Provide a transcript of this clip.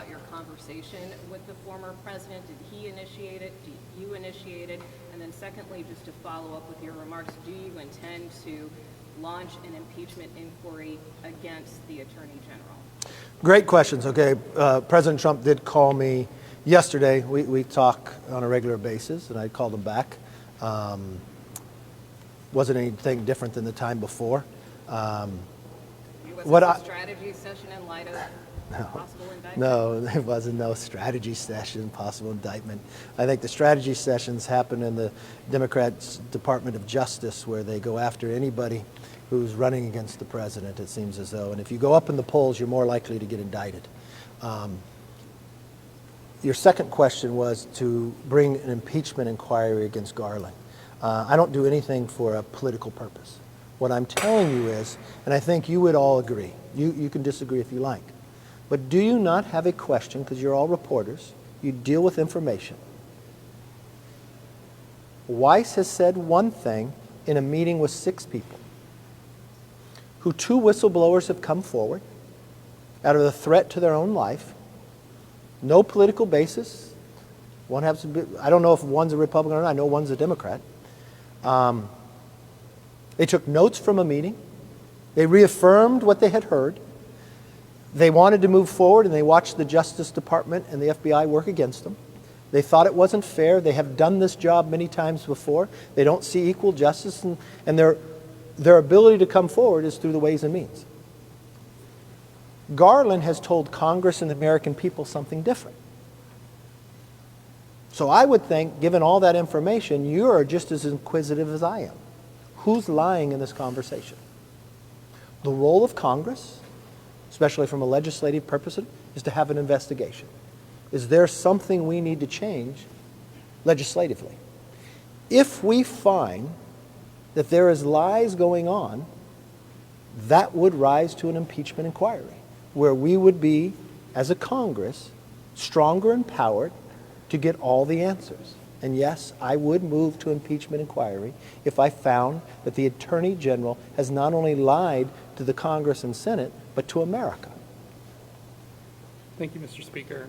about your conversation with the former president. Did he initiate it? Did you initiate it? And then secondly, just to follow up with your remarks, do you intend to launch an impeachment inquiry against the Attorney General? Great questions. Okay, President Trump did call me yesterday. We talk on a regular basis, and I called him back. Wasn't anything different than the time before. Was this a strategy session in light of possible indictment? No, there wasn't no strategy session, possible indictment. I think the strategy sessions happen in the Democrats' Department of Justice, where they go after anybody who's running against the president, it seems as though. And if you go up in the polls, you're more likely to get indicted. Your second question was to bring an impeachment inquiry against Garland. I don't do anything for a political purpose. What I'm telling you is, and I think you would all agree, you can disagree if you like, but do you not have a question, because you're all reporters, you deal with information. Weiss has said one thing in a meeting with 6 people, who 2 whistleblowers have come forward out of the threat to their own life, no political basis. One has to be, I don't know if one's a Republican or not, I know one's a Democrat. They took notes from a meeting. They reaffirmed what they had heard. They wanted to move forward, and they watched the Justice Department and the FBI work against them. They thought it wasn't fair. They have done this job many times before. They don't see equal justice, and their ability to come forward is through the Ways and Means. Garland has told Congress and the American people something different. So I would think, given all that information, you are just as inquisitive as I am. Who's lying in this conversation? The role of Congress, especially from a legislative purpose, is to have an investigation. Is there something we need to change legislatively? If we find that there is lies going on, that would rise to an impeachment inquiry, where we would be, as a Congress, stronger empowered to get all the answers. And yes, I would move to impeachment inquiry if I found that the Attorney General has not only lied to the Congress and Senate, but to America. Thank you, Mr. Speaker.